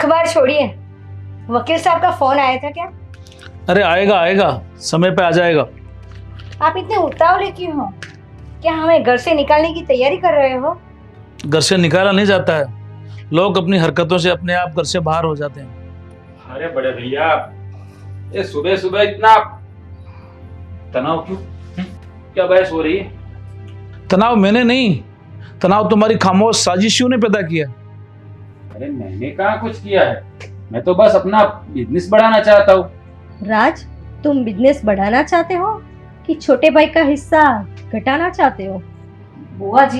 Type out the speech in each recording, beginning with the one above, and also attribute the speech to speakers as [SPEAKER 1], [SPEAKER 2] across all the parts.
[SPEAKER 1] सब बात छोड़िए, वकील साहब का फोन आया था क्या?
[SPEAKER 2] अरे आएगा आएगा, समय पे आ जाएगा।
[SPEAKER 1] आप इतने उतावले क्यों हो? क्या हमें घर से निकालने की तैयारी कर रहे हो?
[SPEAKER 2] घर से निकाला नहीं जाता है, लोग अपनी हरकतों से अपने आप घर से बाहर हो जाते हैं।
[SPEAKER 3] अरे बड़े भैया, ये सुबह सुबह इतना तनाव क्यों? क्या बहस हो रही है?
[SPEAKER 2] तनाव मैंने नहीं, तनाव तुम्हारी खामोश साजिशों ने पैदा किया।
[SPEAKER 3] अरे मैंने कहाँ कुछ किया है, मैं तो बस अपना बिजनेस बढ़ाना चाहता हूँ।
[SPEAKER 1] राज, तुम बिजनेस बढ़ाना चाहते हो कि छोटे भाई का हिस्सा घटाना चाहते हो?
[SPEAKER 4] बुआ जी,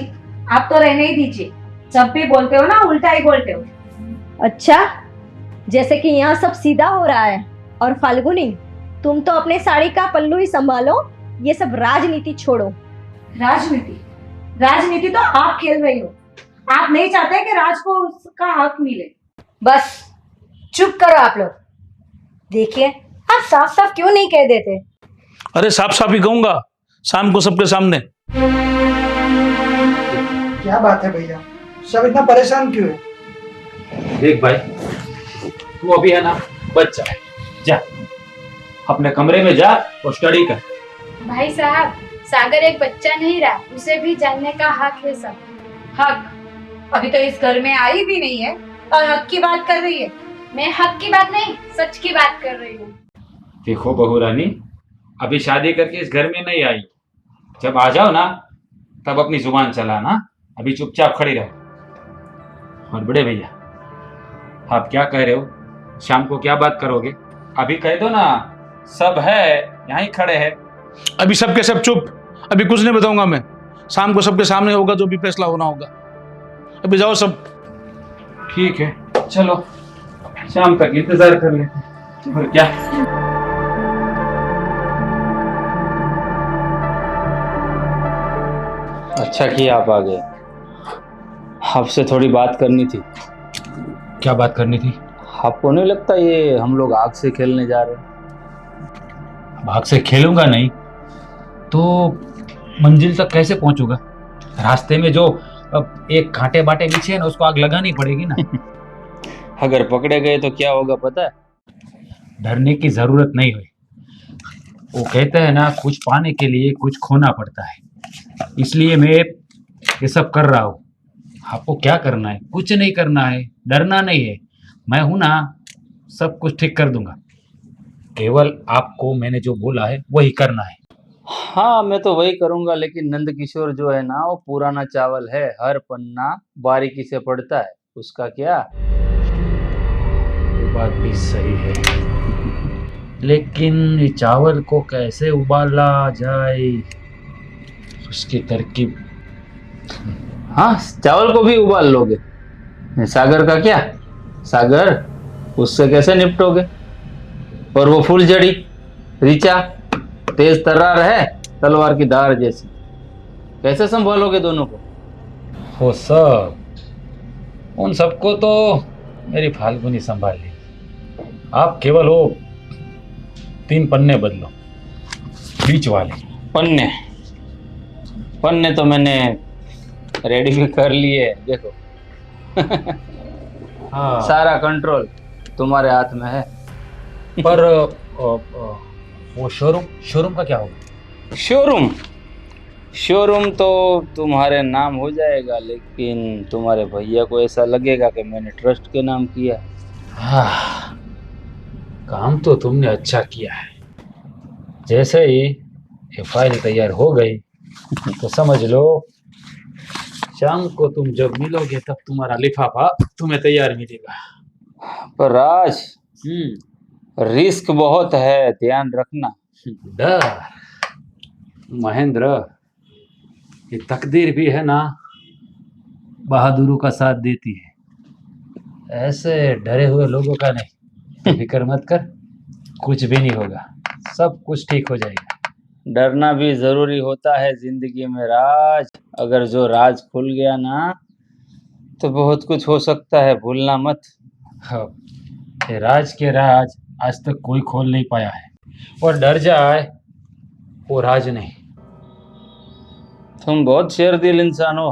[SPEAKER 4] आप तो रहने ही दीजिए, जब भी बोलते हो ना उल्टा ही बोलते हो।
[SPEAKER 1] अच्छा, जैसे कि यहाँ सब सीधा हो रहा है। और फाल्गुनी, तुम तो अपने साड़ी का पल्लू ही संभालो, ये सब राजनीति छोड़ो।
[SPEAKER 4] राजनीति? राजनीति तो आप खेल रही हो। आप नहीं चाहते कि राज को उसका हक मिले।
[SPEAKER 1] बस चुप करो आप लोग। देखिए, आप साफ साफ क्यों नहीं कह देते?
[SPEAKER 2] अरे साफ साफ ही कहूंगा, शाम को सबके सामने।
[SPEAKER 5] क्या बात है भैया, सब इतना परेशान क्यों है?
[SPEAKER 3] देख भाई, तू अभी है ना बच्चा है, जा अपने कमरे में जा और स्टडी कर।
[SPEAKER 6] भाई साहब, सागर एक बच्चा नहीं रहा, उसे भी जानने का हक है सब।
[SPEAKER 4] हक? अभी तो इस घर में आई भी नहीं है और हक की बात कर रही है।
[SPEAKER 6] मैं हक की बात नहीं, सच की बात कर रही हूँ।
[SPEAKER 3] देखो बहू रानी, अभी शादी करके इस घर में नहीं आई, जब आ जाओ ना तब अपनी जुबान चलाना, अभी चुपचाप खड़ी रहो। और बड़े भैया, आप क्या कह रहे हो? शाम को क्या बात करोगे? अभी कह दो ना, सब है यहीं खड़े हैं।
[SPEAKER 2] अभी सबके सब चुप, अभी कुछ नहीं बताऊंगा मैं। शाम को सबके सामने होगा जो भी फैसला होना होगा। अभी जाओ सब।
[SPEAKER 3] ठीक है, चलो शाम तक इंतजार कर लेते हैं। और क्या?
[SPEAKER 7] अच्छा किया आप आ गए, आपसे थोड़ी बात करनी थी।
[SPEAKER 3] क्या बात करनी थी?
[SPEAKER 7] आपको नहीं लगता ये हम लोग आग से खेलने जा रहे हैं?
[SPEAKER 3] भाग से खेलूंगा नहीं तो मंजिल तक कैसे पहुंचूंगा? रास्ते में जो एक कांटे बाटे बिछे हैं ना, उसको आग लगानी पड़ेगी ना।
[SPEAKER 7] अगर पकड़े गए तो क्या होगा पता है?
[SPEAKER 3] डरने की जरूरत नहीं हुई। वो कहते हैं ना, कुछ पाने के लिए कुछ खोना पड़ता है, इसलिए मैं ये सब कर रहा हूँ। आपको क्या करना है? कुछ नहीं करना है, डरना नहीं है। मैं हूं ना, सब कुछ ठीक कर दूंगा। केवल आपको मैंने जो बोला है वही करना है।
[SPEAKER 7] हाँ, मैं तो वही करूंगा, लेकिन नंद किशोर जो है ना, वो पुराना चावल है, हर पन्ना बारीकी से पड़ता है, उसका क्या?
[SPEAKER 3] वो बात भी सही है, लेकिन ये चावल को कैसे उबाला जाए, उसकी तरकीब।
[SPEAKER 7] हाँ, चावल को भी उबाल लोगे? सागर का क्या? सागर, उससे कैसे निपटोगे? और वो फूल जड़ी ऋचा, तेज तर्रार है, तलवार की धार जैसी, कैसे संभालोगे दोनों को?
[SPEAKER 3] वो सब, उन सबको तो मेरी फाल्गुनी संभाल ली। आप केवल वो 3 पन्ने बदलो, बीच वाले।
[SPEAKER 7] पन्ने? पन्ने तो मैंने रेडी भी कर लिए, देखो।
[SPEAKER 3] हाँ,
[SPEAKER 7] सारा कंट्रोल तुम्हारे हाथ में है।
[SPEAKER 3] पर वो शोरूम का क्या होगा?
[SPEAKER 7] शोरूम तो तुम्हारे नाम हो जाएगा, लेकिन तुम्हारे भैया को ऐसा लगेगा कि मैंने ट्रस्ट के नाम किया।
[SPEAKER 3] हाँ, काम तो तुमने अच्छा किया है। जैसे ही ये फाइल तैयार हो गई तो समझ लो, शाम को तुम जब मिलोगे तब तुम्हारा लिफाफा तुम्हें तैयार मिलेगा।
[SPEAKER 7] पर राज, रिस्क बहुत है, ध्यान रखना।
[SPEAKER 3] डर? महेंद्र, ये तकदीर भी है ना, बहादुरों का साथ देती है। ऐसे डरे हुए लोगों का नहीं। फिक्र मत कर, कुछ भी नहीं होगा, सब कुछ ठीक हो जाएगा।
[SPEAKER 7] डरना भी जरूरी होता है जिंदगी में राज। अगर जो राज खुल गया ना, तो बहुत कुछ हो सकता है, भूलना मत।
[SPEAKER 3] हाँ, ये राज के राज आज तक कोई खोल नहीं पाया है, और डर जाए वो राज नहीं।
[SPEAKER 7] तुम बहुत शेरदिल इंसान हो,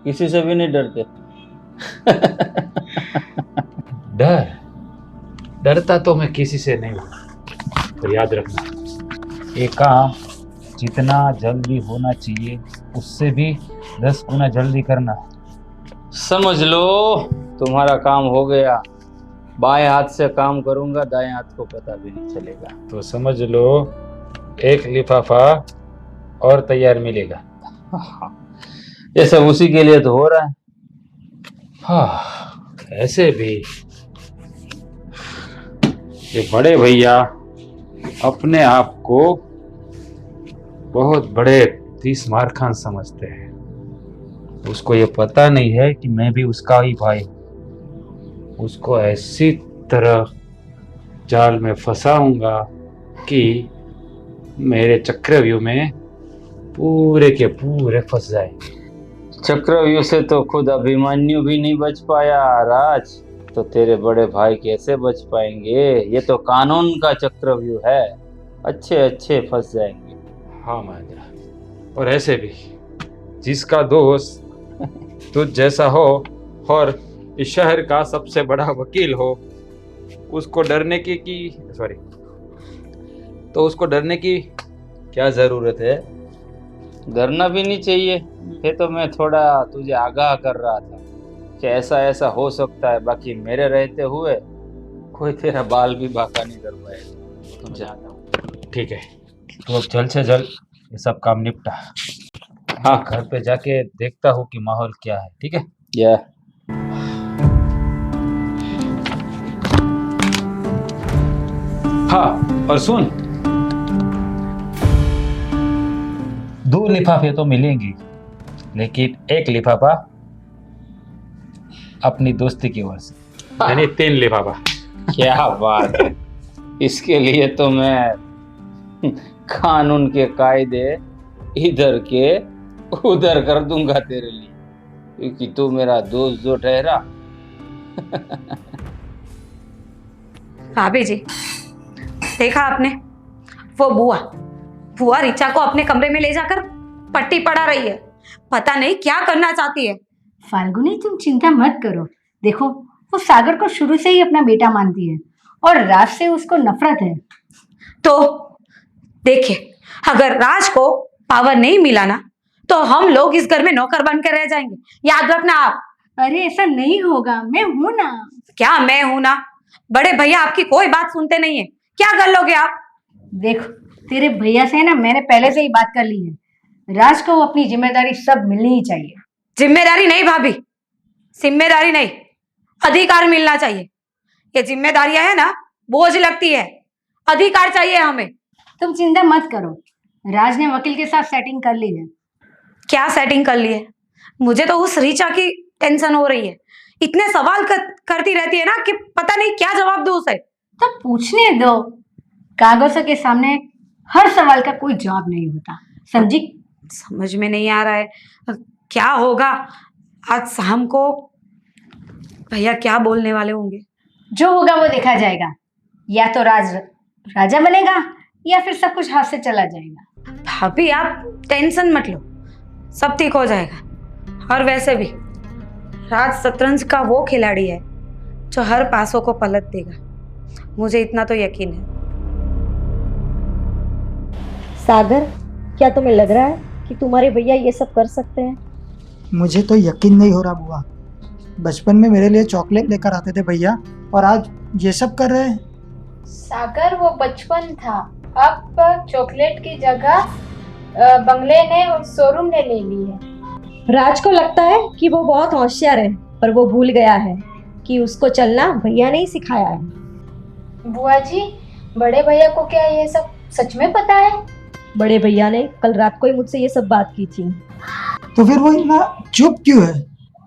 [SPEAKER 7] किसी से भी नहीं डरते।
[SPEAKER 3] डरता तो मैं किसी से नहीं हूँ, तो याद रखना ये काम जितना जल्दी होना चाहिए उससे भी 10 गुना जल्दी करना।
[SPEAKER 7] समझ लो तुम्हारा काम हो गया। बाएं हाथ से काम करूंगा, दाएं हाथ को पता भी नहीं चलेगा।
[SPEAKER 3] तो समझ लो 1 लिफाफा और तैयार मिलेगा।
[SPEAKER 7] ये सब उसी के लिए तो हो रहा है।
[SPEAKER 3] हाँ, ऐसे भी ये बड़े भैया अपने आप को बहुत बड़े 30 मार खान समझते हैं। उसको ये पता नहीं है कि मैं भी उसका ही भाई हूँ। उसको ऐसी तरह जाल में फंसाऊंगा कि मेरे चक्रव्यूह में पूरे के पूरे फंस जाएंगे।
[SPEAKER 7] चक्रव्यूह से तो खुद अभिमन्यु भी नहीं बच पाया राज, तो तेरे बड़े भाई कैसे बच पाएंगे? ये तो कानून का चक्रव्यूह है, अच्छे अच्छे फंस जाएंगे।
[SPEAKER 3] हाँ महेंद्र, और ऐसे भी जिसका दोस्त तुझ जैसा हो और इस शहर का सबसे बड़ा वकील हो, उसको डरने की क्या जरूरत है?
[SPEAKER 7] डरना भी नहीं चाहिए। ये तो मैं थोड़ा तुझे आगाह कर रहा था कि ऐसा ऐसा हो सकता है, बाकी मेरे रहते हुए कोई तेरा बाल भी बाका नहीं कर पाएगा। तुम जाना।
[SPEAKER 3] ठीक है, तो अब जल्द से जल्द ये सब काम निपटा। हाँ, घर पे जाके देखता हूँ कि माहौल क्या है। ठीक है?
[SPEAKER 7] या
[SPEAKER 3] हाँ, और सुन, 2 लिफाफे तो मिलेंगी, लेकिन 1 लिफाफा अपनी दोस्ती की ओर से, यानी 3 लिफाफा।
[SPEAKER 7] क्या बात है! इसके लिए तो मैं कानून के कायदे इधर के उधर कर दूंगा तेरे लिए, क्योंकि तू मेरा दोस्त जो ठहरा।
[SPEAKER 4] भाभी जी, देखा आपने, वो बुआ रिचा को अपने कमरे में ले जाकर पट्टी पढ़ा रही है। पता नहीं क्या करना चाहती है।
[SPEAKER 8] फाल्गुनी, तुम चिंता मत करो। देखो, वो सागर को शुरू से ही अपना बेटा मानती है और राज से उसको नफरत है।
[SPEAKER 4] तो देखिए, अगर राज को पावर नहीं मिला ना, तो हम लोग इस घर में नौकर बनकर रह जाएंगे। याद रखना आप।
[SPEAKER 8] अरे ऐसा नहीं होगा, मैं हूं ना।
[SPEAKER 4] क्या मैं हूं ना? बड़े भैया आपकी कोई बात सुनते नहीं है। क्या कर लोगे आप?
[SPEAKER 8] देखो, तेरे भैया से ना मैंने पहले से ही बात कर ली है। राज को अपनी जिम्मेदारी सब मिलनी ही चाहिए।
[SPEAKER 4] जिम्मेदारी नहीं भाभी, जिम्मेदारी नहीं, अधिकार मिलना चाहिए। ये जिम्मेदारियां है ना, बोझ लगती है। अधिकार चाहिए हमें।
[SPEAKER 8] तुम चिंता मत करो, राज ने वकील के साथ सेटिंग कर ली है।
[SPEAKER 4] क्या सेटिंग कर ली है? मुझे तो उस रीचा की टेंशन हो रही है। इतने सवाल करती रहती है ना कि पता नहीं क्या जवाब दूं उसे।
[SPEAKER 8] तो पूछने दो। कागजों के सामने हर सवाल का कोई जवाब नहीं होता, समझी?
[SPEAKER 4] समझ में नहीं आ रहा है क्या होगा आज शाम को। भैया क्या बोलने वाले होंगे?
[SPEAKER 8] जो होगा वो देखा जाएगा। या तो राज राजा बनेगा या फिर सब कुछ हाथ से चला जाएगा।
[SPEAKER 4] भाभी आप टेंशन मत लो, सब ठीक हो जाएगा। और वैसे भी राज शतरंज का वो खिलाड़ी है जो हर पासों को पलट देगा, मुझे इतना तो यकीन है।
[SPEAKER 1] सागर, क्या तुम्हें लग रहा है कि तुम्हारे भैया ये सब कर सकते हैं?
[SPEAKER 5] मुझे तो यकीन नहीं हो रहा बुआ। बचपन में मेरे लिए चॉकलेट लेकर आते थे भैया, और आज ये सब कर रहे हैं।
[SPEAKER 6] सागर वो बचपन था, अब चॉकलेट की जगह बंगले ने और शोरूम ने ले ली है।
[SPEAKER 1] राज को लगता है कि वो बहुत होशियार है, पर वो भूल गया है कि उसको चलना भैया ने ही सिखाया है।
[SPEAKER 6] बुआ जी, बड़े भैया को क्या ये सब सच में पता है?
[SPEAKER 1] बड़े भैया ने कल रात को ही मुझसे ये सब बात की थी।
[SPEAKER 5] तो फिर वो इतना चुप क्यों है?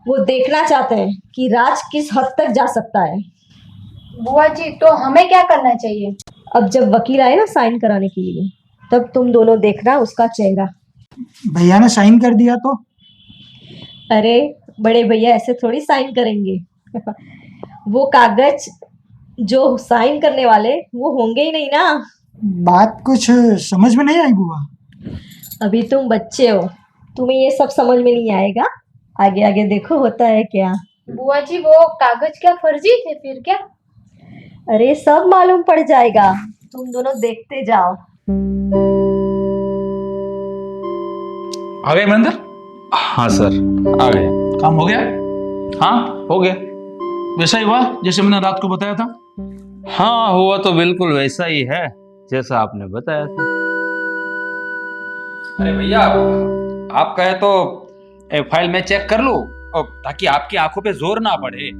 [SPEAKER 1] वो देखना चाहते हैं कि राज किस हद तक जा सकता है।
[SPEAKER 6] बुआ जी, तो हमें क्या करना चाहिए?
[SPEAKER 1] अब जब वकील आए ना साइन कराने के लिए, तब तुम दोनों देखना उसका चेहरा।
[SPEAKER 5] भैया ने साइन कर दिया तो?
[SPEAKER 1] अरे बड़े भैया ऐसे थोड़ी साइन करेंगे। वो कागज जो साइन करने वाले वो होंगे ही नहीं ना।
[SPEAKER 5] बात कुछ समझ में नहीं आई बुआ।
[SPEAKER 1] अभी तुम बच्चे हो, तुम्हें ये सब समझ में नहीं आएगा। आगे आगे देखो होता है क्या।
[SPEAKER 6] बुआ जी वो कागज क्या फर्जी थे फिर क्या?
[SPEAKER 1] अरे सब मालूम पड़ जाएगा, तुम दोनों देखते जाओ।
[SPEAKER 2] आ गए महेंद्र?
[SPEAKER 7] हाँ सर, आ गए।
[SPEAKER 2] काम हो गया?
[SPEAKER 7] हाँ, हो गया।
[SPEAKER 2] वैसा ही हुआ जैसे मैंने रात को बताया था?
[SPEAKER 7] हाँ, हुआ तो बिल्कुल वैसा ही है जैसा आपने बताया था।
[SPEAKER 3] अरे भैया, आप कहे तो फाइल में चेक कर लूं, और ताकि आपकी आंखों पे जोर ना पड़े।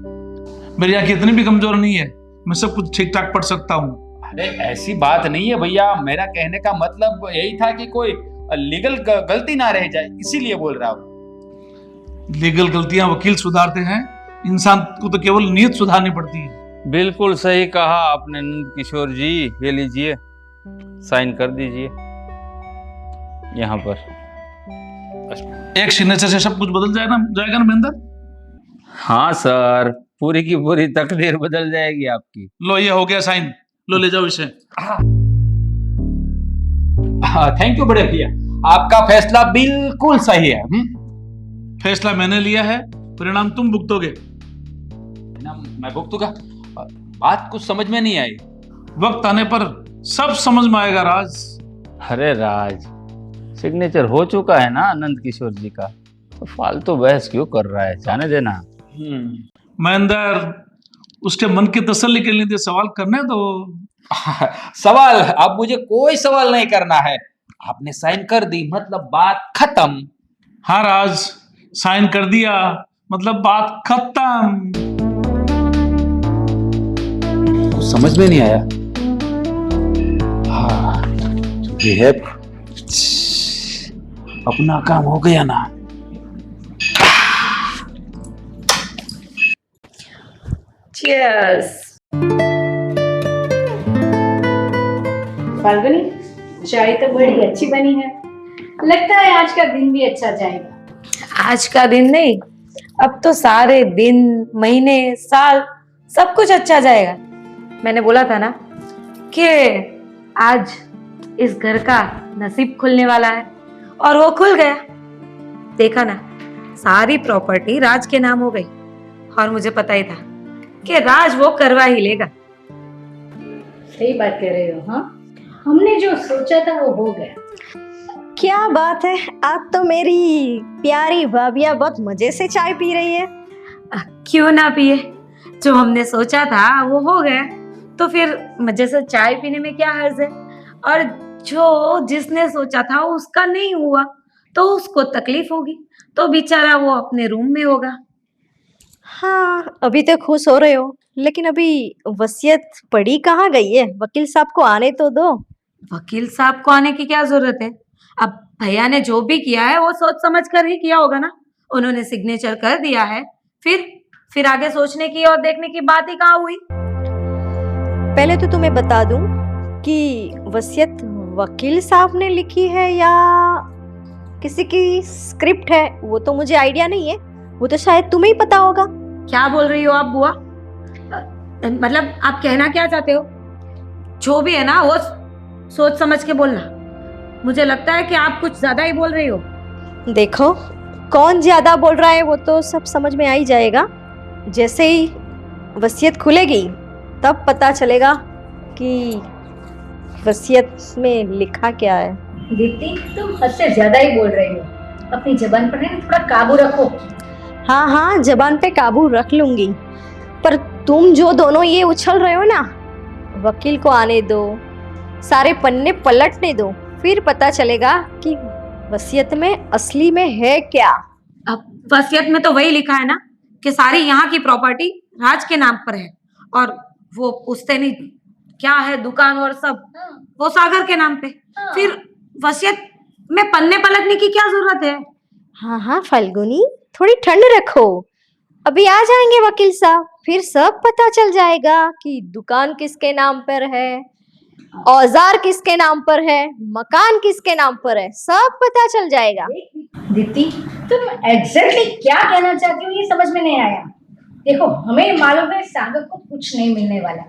[SPEAKER 2] मेरी आंखें इतनी भी कमजोर नहीं है, मैं सब कुछ ठीक ठाक पढ़ सकता हूँ।
[SPEAKER 3] अरे ऐसी बात नहीं है भैया, मेरा कहने का मतलब यही था कि कोई लीगल गलती ना रह जाए, इसीलिए बोल रहा हूँ।
[SPEAKER 2] लीगल गलतियां वकील सुधारते हैं, इंसान को तो केवल नीयत सुधारनी पड़ती है।
[SPEAKER 7] बिल्कुल सही कहा आपने नंद किशोर जी। ये लीजिए, साइन कर दीजिए यहाँ पर।
[SPEAKER 2] एक सिग्नेचर से सब कुछ बदल जाएगा ना महेंद्र?
[SPEAKER 7] हाँ सर, पूरी की पूरी तकदीर बदल जाएगी आपकी।
[SPEAKER 2] लो ये हो गया साइन, लो ले जाओ इसे।
[SPEAKER 3] थैंक यू बड़े भैया, आपका फैसला बिल्कुल सही है।
[SPEAKER 2] फैसला मैंने लिया है, परिणाम तुम भुगतोगे।
[SPEAKER 3] मैं भुगतूंगा? बात कुछ समझ में नहीं आई।
[SPEAKER 2] वक्त आने पर सब समझ में आएगा राज।
[SPEAKER 7] अरे राज, सिग्नेचर हो चुका है ना नंद किशोर जी का, तो फालतू बहस क्यों कर रहा है, जाने देना।
[SPEAKER 2] महेंद्र, उसके मन की तसल्ली के लिए सवाल करने दो।
[SPEAKER 3] सवाल? अब मुझे कोई सवाल नहीं करना है, आपने साइन कर दी मतलब बात खत्म।
[SPEAKER 2] हाँ राज, साइन कर दिया मतलब बात खत्म।
[SPEAKER 3] कुछ समझ में नहीं आया। हाँ, ये है, अपना काम हो गया ना।
[SPEAKER 4] चीयर्स।
[SPEAKER 8] फाल्गुनी, चाय तो बड़ी अच्छी बनी है, लगता है आज का दिन भी अच्छा जाएगा।
[SPEAKER 4] आज का दिन नहीं, अब तो सारे दिन, महीने, साल सब कुछ अच्छा जाएगा। मैंने बोला था ना कि आज इस घर का नसीब खुलने वाला है, और वो खुल गया। देखा ना, सारी प्रॉपर्टी राज के नाम हो गई, और मुझे पता ही था कि राज वो करवा ही लेगा।
[SPEAKER 8] सही बात कह रहे हो। हाँ, हमने जो सोचा था वो हो गया।
[SPEAKER 1] क्या बात है, आज तो मेरी प्यारी भाभिया बहुत मजे से चाय पी रही है।
[SPEAKER 4] क्यों ना पिए, जो हमने सोचा था वो हो गया, तो फिर मजे से चाय पीने में क्या हर्ज है। और जो जिसने सोचा था उसका नहीं हुआ तो उसको तकलीफ होगी, तो बेचारा वो अपने रूम में होगा।
[SPEAKER 1] हाँ, अभी तो खुश हो रहे हो, लेकिन अभी वसीयत पड़ी कहाँ गई है? वकील साहब को आने तो दो।
[SPEAKER 4] वकील साहब को आने की क्या जरूरत है? अब भैया ने जो भी किया है वो सोच समझ कर ही किया होगा ना। उन्होंने सिग्नेचर कर दिया है, फिर आगे सोचने की और देखने की बात ही कहाँ हुई।
[SPEAKER 1] पहले तो तुम्हें बता दूं कि वसीयत वकील साहब ने लिखी है या किसी की स्क्रिप्ट है, वो तो मुझे आइडिया नहीं है, वो तो शायद तुम्हें ही पता होगा।
[SPEAKER 4] क्या बोल रही हो आप बुआ? मतलब आप कहना क्या चाहते हो? जो भी है ना वो सोच समझ के बोलना। मुझे लगता है कि आप कुछ ज्यादा ही बोल रही हो।
[SPEAKER 1] देखो, कौन ज्यादा बोल रहा है वो तो सब समझ में आ ही जाएगा। जैसे ही वसीयत खुलेगी तब पता चलेगा कि वसीयत में लिखा क्या है।
[SPEAKER 8] दीप्ति, तुम हद से ज्यादा ही बोल रही हो, अपनी जबान पर ना थोड़ा काबू रखो।
[SPEAKER 1] हाँ हाँ, जबान पे काबू रख लूंगी, पर तुम जो दोनों ये उछल रहे हो ना, वकील को आने दो, सारे पन्ने पलटने दो, फिर पता चलेगा कि वसीयत में असली में है क्या।
[SPEAKER 4] अब वसीयत में तो वही लिखा है ना कि सारी यहाँ की प्रॉपर्टी राज के नाम पर है, और वो पुश्तैनी क्या है, दुकान और सब वो सागर के नाम पे। फिर वसीयत में पन्ने पलटने की क्या जरूरत है?
[SPEAKER 1] हाँ हाँ फाल्गुनी, थोड़ी ठंड रखो, अभी आ जाएंगे वकील साहब, फिर सब पता चल जाएगा कि दुकान किसके नाम पर है, औजार किसके नाम पर है, मकान किसके नाम पर है, सब पता चल जाएगा।
[SPEAKER 8] दीप्ति, तुम एग्जैक्टली क्या कहना चाहती हो ये समझ में नहीं आया। देखो, हमें मालूम है सागर को कुछ नहीं मिलने वाला,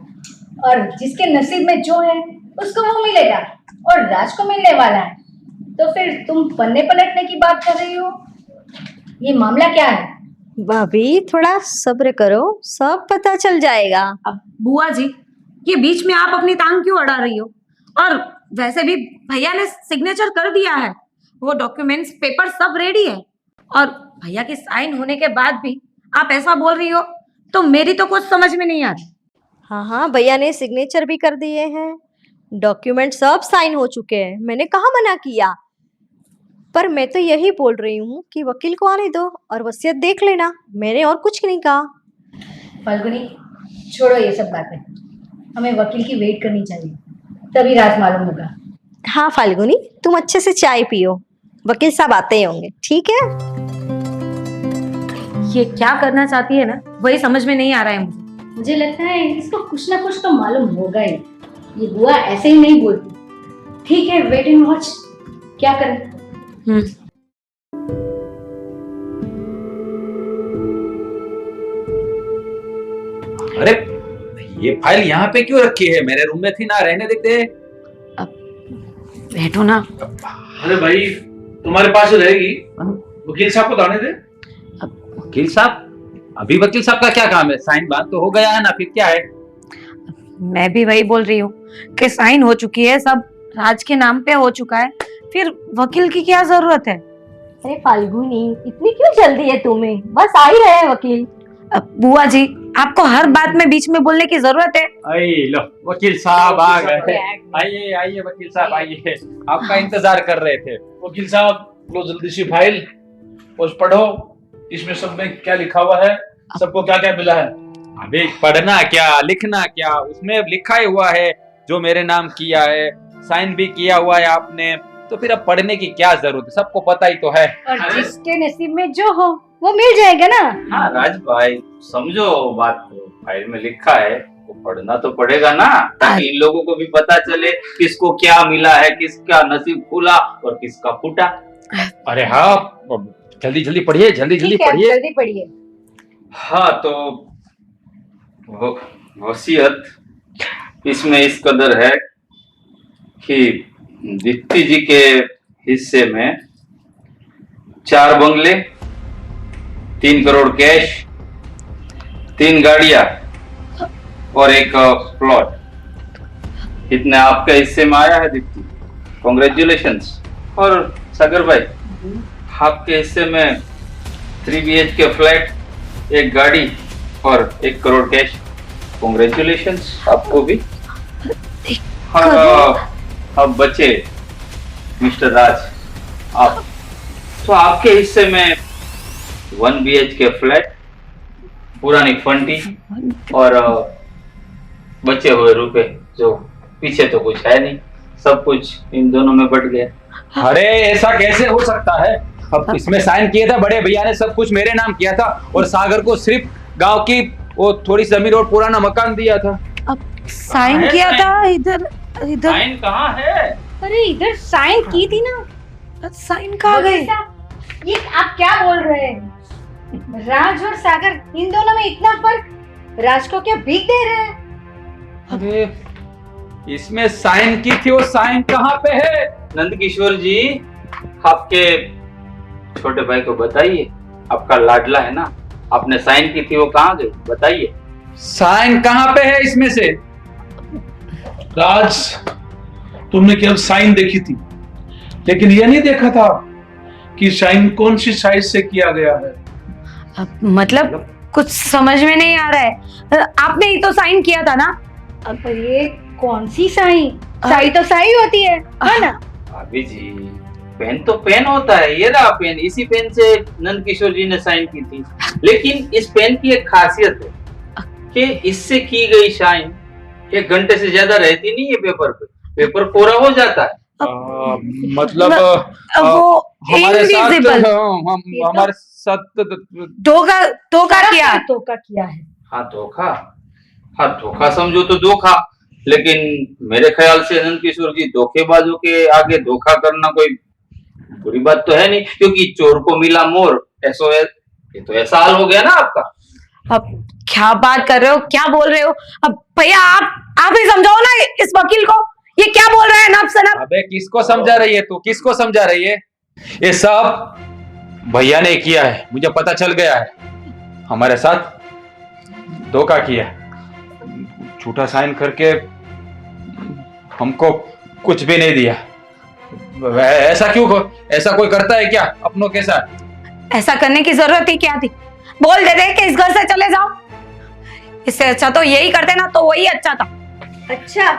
[SPEAKER 8] और जिसके नसीब में जो है उसको वो मिलेगा, और राज को मिलने वाला है। तो फिर तुम पन्ने पलटने की बात कर रही हो, ये मामला क्या है?
[SPEAKER 1] भाभी थोड़ा सब्र करो, सब पता चल जाएगा।
[SPEAKER 4] अब बुआ जी, ये बीच में आप अपनी टांग क्यों अड़ा रही हो? और वैसे भी भैया ने सिग्नेचर कर दिया है, वो डॉक्यूमेंट्स पेपर सब रेडी है, और भैया के साइन होने के बाद भी आप ऐसा बोल रही हो तो मेरी तो कुछ समझ में नहीं आ रही।
[SPEAKER 1] हाँ हाँ, भैया ने सिग्नेचर भी कर दिए हैं, डॉक्यूमेंट सब साइन हो चुके हैं, मैंने कहाँ मना किया। पर मैं तो यही बोल रही हूँ कि वकील को आने दो और वसीयत देख लेना, मैंने और कुछ नहीं कहा।
[SPEAKER 8] फाल्गुनी, छोड़ो ये सब बातें, हमें वकील की वेट करनी चाहिए, तभी राज मालूम होगा।
[SPEAKER 1] हाँ फाल्गुनी, तुम अच्छे से चाय पियो, वकील साहब आते ही होंगे, ठीक है?
[SPEAKER 4] ये क्या करना चाहती है ना, वही समझ में नहीं आ रहा है मुझे।
[SPEAKER 8] मुझे लगता है इसको कुछ ना कुछ तो मालूम होगा ही, ये बुआ ऐसे ही नहीं बोलती। ठीक है, वेट एंड वॉच, क्या करें।
[SPEAKER 3] अरे ये फाइल यहाँ पे क्यों रखी है? मेरे रूम में थी ना, रहने देते।
[SPEAKER 4] बैठो ना।
[SPEAKER 2] अरे भाई तुम्हारे पास रहेगी, वकील साहब को लाने दे।
[SPEAKER 3] वकील साहब? अभी वकील साहब का क्या काम है? साइन बात तो हो गया है ना, फिर क्या है?
[SPEAKER 4] मैं भी वही बोल रही हूँ कि साइन हो चुकी है, सब राज के नाम पे हो चुका है, फिर वकील की क्या जरूरत है?
[SPEAKER 1] अरे फाल्गुनी, इतनी क्यों जल्दी है तुम्हें? बस आ ही रहे हैं वकील।
[SPEAKER 4] बुआ जी, आपको हर बात में बीच में बोलने की जरूरत है?
[SPEAKER 3] आई लो, वकील साहब आ गए। आइए आइए वकील साहब आइए, आपका इंतजार कर रहे थे।
[SPEAKER 2] वकील साहब लो जल्दी सी फाइल और पढ़ो, इसमें सब में क्या लिखा हुआ है, सबको क्या क्या मिला है।
[SPEAKER 3] अबे पढ़ना क्या लिखना क्या, उसमें लिखा ही हुआ है जो मेरे नाम किया है, साइन भी किया हुआ है आपने, तो फिर अब पढ़ने की क्या जरूरत है, सबको पता ही तो है।
[SPEAKER 8] और जिसके नसीब में जो हो वो मिल जाएगा ना।
[SPEAKER 7] हाँ राज भाई, समझो बात को, फाइल में लिखा है वो पढ़ना तो पड़ेगा ना, ताकि इन लोगों को भी पता चले किसको क्या मिला है, किसका नसीब खुला और किसका फूटा।
[SPEAKER 3] अरे हाँ, जल्दी जल्दी पढ़िए, जल्दी जल्दी
[SPEAKER 8] ठीक है,
[SPEAKER 3] पढ़िए।
[SPEAKER 8] जल्दी पढ़िए।
[SPEAKER 7] हाँ तो वसीयत इसमें इस कदर है कि दीप्ति जी के हिस्से में 4 बंगले, 3 करोड़ कैश, 3 गाड़ियां और 1 प्लॉट, इतने आपके हिस्से में आया है दीप्ति, कॉन्ग्रेचुलेशंस। और सागर भाई, आपके हिस्से में 3 BHK फ्लैट, 1 गाड़ी और 1 करोड़ कैश, कॉन्ग्रेचुलेशंस आपको भी। हाँ, अब बचे मिस्टर राज, आप तो आपके हिस्से में 1 BHK फ्लैट, पुरानी फंटी और बचे हुए रुपए, जो पीछे तो कुछ है नहीं, सब कुछ इन दोनों में बट गया।
[SPEAKER 3] अरे ऐसा कैसे हो सकता है? अब इसमें साइन किया था बड़े भैया ने, सब कुछ मेरे नाम किया था, और सागर को सिर्फ गांव की वो थोड़ी जमीन और पुराना मकान दिया था।
[SPEAKER 4] अब साइन किया था इधर इधर।
[SPEAKER 7] साइन कहाँ है?
[SPEAKER 8] अरे इधर साइन की थी ना।
[SPEAKER 4] साइन कहाँ गए?
[SPEAKER 8] ये आप क्या बोल रहे हैं? राज और सागर, इन दोनों में इतना फर्क, राज को क्या भीख दे रहे हैं?
[SPEAKER 3] अरे इसमें साइन की थी, वो साइन कहाँ पे है?
[SPEAKER 7] नंदकिशोर जी, आपके छोटे भाई को बताइए, आपका लाडला है ना, आपने साइन की थी, वो कहाँ गई बताइए।
[SPEAKER 3] साइन कहाँ पे है इसमें से?
[SPEAKER 2] राज, तुमने केवल साइन देखी थी, लेकिन ये नहीं देखा था कि साइन कौन सी साइज से किया गया है।
[SPEAKER 4] मतलब कुछ समझ में नहीं आ रहा है। आपने ही तो साइन किया था ना।
[SPEAKER 8] अब ये कौन सी साई? साई तो साई होती है ना?
[SPEAKER 7] भाभी जी, पेन तो पेन होता है, ये रहा पेन, इसी पेन से नंदकिशोर जी ने साइन की थी। लेकिन इस पेन की एक खासियत है कि इससे की गई साइन 1 घंटे से ज्यादा रहती नहीं है पेपर पे, पेपर कोरा हो जाता है।
[SPEAKER 3] मतलब
[SPEAKER 4] वो
[SPEAKER 3] हमारे साथ
[SPEAKER 4] invisible।
[SPEAKER 3] हमारे साथ
[SPEAKER 4] धोखा किया।
[SPEAKER 8] धोखा किया है।
[SPEAKER 7] हाँ धोखा समझो तो धोखा, लेकिन मेरे ख्याल से नंदकिशोर जी, धोखेबाजों के आगे धोखा करना कोई बुरी बात तो है नहीं, क्योंकि चोर को मिला मोर, SOS, ये तो ऐसा हाल हो गया ना आपका।
[SPEAKER 4] अब क्या बात कर रहे हो, क्या बोल रहे हो? अब भैया आप ही समझाओ ना इस वकील को, ये क्या बोल रहा है नब से नब।
[SPEAKER 3] अबे किसको समझा रही है तू, किसको समझा रही है? ये सब भैया ने किया है, मुझे पता चल गया है।
[SPEAKER 9] हमारे साथ धोखा किया, झूठा साइन करके हमको कुछ भी नहीं दिया। ऐसा क्यों, ऐसा कोई करता है क्या अपनों के साथ?
[SPEAKER 4] ऐसा करने की जरूरत ही क्या थी? बोल देते कि इस घर से चले जाओ। इससे अच्छा तो यही करते ना, तो वही अच्छा था।
[SPEAKER 1] अच्छा,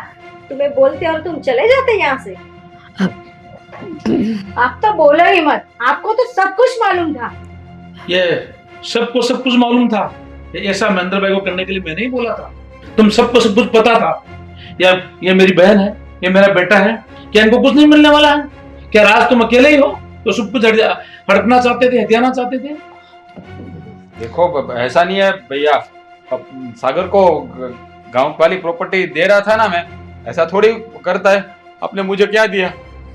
[SPEAKER 1] तुम्हें बोलते और तुम चले जाते यहाँ से?
[SPEAKER 8] आप तो बोलो ही मत, आपको तो सब कुछ मालूम था।
[SPEAKER 2] ये सबको सब कुछ मालूम था। ऐसा महेंद्र भाई को करने के लिए मैंने ही बोला था। तुम सबको सब कुछ पता था। या ये मेरी बहन है, ये मेरा बेटा है, क्या इनको कुछ नहीं मिलने वाला है? क्या राज तुम अकेले ही हो तो सब कुछ हड़पना चाहते थे, हथियाना चाहते थे?
[SPEAKER 9] देखो ऐसा नहीं है भैया, अब सागर को गांव वाली प्रॉपर्टी दे रहा था ना मैं, ऐसा थोड़ी करता है। आपने मुझे क्या दिया?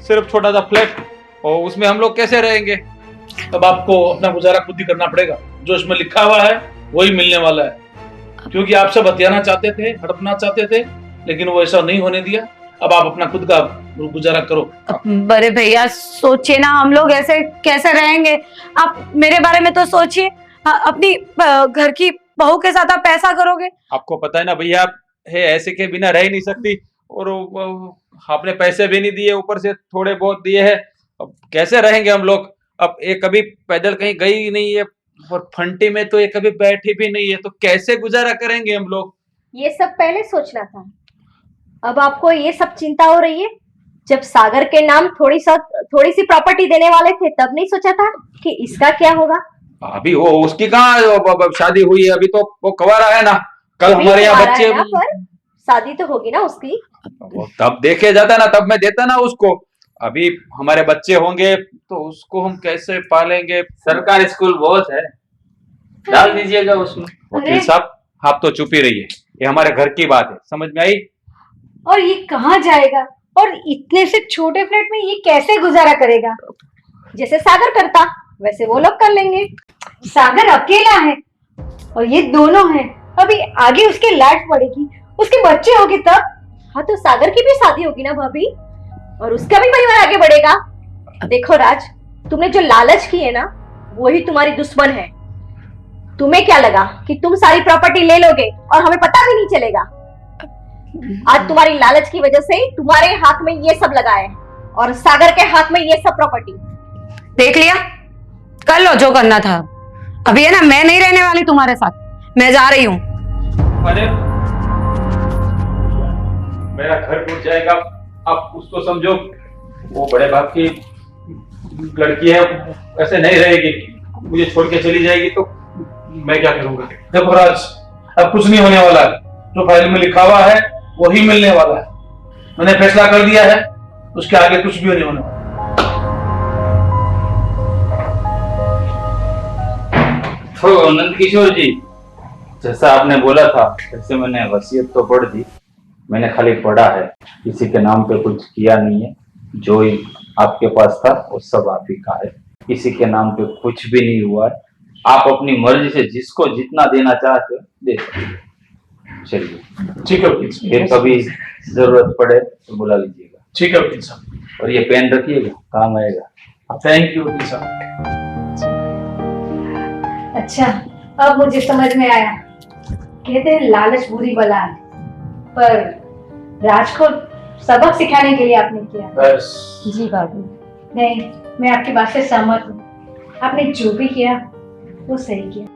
[SPEAKER 9] सिर्फ छोटा सा फ्लैट, और उसमें हम लोग कैसे रहेंगे?
[SPEAKER 2] अब आपको अपना गुजारा खुद ही करना पड़ेगा। जो इसमें लिखा हुआ है वही मिलने वाला है, क्योंकि आप सब हथियाना चाहते थे, हड़पना चाहते थे, लेकिन वो ऐसा नहीं होने दिया। अब आप अपना खुद का गुजारा करो।
[SPEAKER 4] बड़े भैया सोचिए ना, हम लोग ऐसे कैसे रहेंगे? आप मेरे बारे में तो सोचिए, अपनी घर की बहू के साथ आप पैसा करोगे?
[SPEAKER 9] आपको पता है ना भैया, है ऐसे के बिना रह ही नहीं सकती, और आपने पैसे भी नहीं दिए, ऊपर से थोड़े बहुत दिए हैं। अब कैसे रहेंगे हम लोग? अब ये कभी पैदल कहीं गई ही नहीं है, और फंटी में तो ये कभी बैठी भी नहीं है, तो कैसे गुजारा करेंगे हम लोग?
[SPEAKER 1] ये सब पहले सोचना था, अब आपको ये सब चिंता हो रही है? जब सागर के नाम थोड़ी सी प्रॉपर्टी देने वाले थे, तब नहीं सोचा था कि इसका क्या होगा?
[SPEAKER 9] अभी वो उसकी कहाँ शादी हुई है? अभी तो वो कंवारा है ना। कल हमारे यहाँ बच्चे,
[SPEAKER 1] पर शादी तो होगी ना उसकी।
[SPEAKER 9] तब देखे जाता ना, तब मैं देता ना उसको। अभी हमारे बच्चे होंगे तो उसको हम कैसे पालेंगे?
[SPEAKER 7] सरकारी स्कूल बहुत है, डाल दीजिएगा उसमें।
[SPEAKER 9] वकील साहब, आप तो चुप ही रहिए, ये हमारे घर की बात है, समझ में आई?
[SPEAKER 8] और ये कहाँ जाएगा? और इतने से छोटे फ्लैट में ये कैसे गुजारा करेगा?
[SPEAKER 1] जैसे सागर करता वैसे वो लोग कर लेंगे।
[SPEAKER 8] सागर अकेला है और ये दोनों हैं। अभी आगे उसके लाट पड़ेगी, उसके बच्चे होंगे तब।
[SPEAKER 1] हाँ, तो सागर की भी शादी होगी ना भाभी, और उसका भी परिवार आगे बढ़ेगा। देखो राज, तुमने जो लालच की है ना, वही तुम्हारी दुश्मन है। तुम्हें क्या लगा कि तुम सारी प्रॉपर्टी ले लोगे और हमें पता भी नहीं चलेगा? आज तुम्हारी लालच की वजह से तुम्हारे हाथ में ये सब लगा है और सागर के हाथ में ये सब प्रॉपर्टी।
[SPEAKER 4] देख लिया, कर लो जो करना था। अभी है ना, मैं नहीं रहने वाली तुम्हारे साथ, मैं जा रही हूँ।
[SPEAKER 9] अरे मेरा घर टूट जाएगा, आप उसको समझो। वो बड़े बाप की लड़की है, ऐसे नहीं रहेगी। मुझे छोड़ के चली जाएगी तो मैं क्या करूंगा?
[SPEAKER 2] देखो राज, अब कुछ नहीं होने वाला है। जो फाइल में लिखा हुआ है वही मिलने वाला है। मैंने फैसला कर दिया है, उसके आगे कुछ भी नहीं होने वाला।
[SPEAKER 7] तो नंद किशोर जी, जैसा आपने बोला था वैसे मैंने वसीयत तो पढ़ दी। मैंने खाली पढ़ा है, किसी के नाम पे कुछ किया नहीं है। जो ही आपके पास था वो सब आप ही का है, किसी के नाम पे कुछ भी नहीं हुआ है। आप अपनी मर्जी से जिसको जितना देना चाहते हो दे सकते हो। चलिए
[SPEAKER 2] ठीक है वकील साहब,
[SPEAKER 7] फिर कभी जरूरत पड़े तो बुला लीजिएगा।
[SPEAKER 2] ठीक है वकील साहब।
[SPEAKER 7] और ये पेन रखिएगा, काम आएगा।
[SPEAKER 2] थैंक यू वकील साहब।
[SPEAKER 8] अच्छा, अब मुझे समझ में आया। कहते हैं लालच बुरी बला है, पर राज को सबक सिखाने के लिए आपने किया।
[SPEAKER 2] बस
[SPEAKER 1] जी भाभी।
[SPEAKER 8] नहीं, मैं आपकी बात से सहमत हूँ। आपने जो भी किया वो सही किया।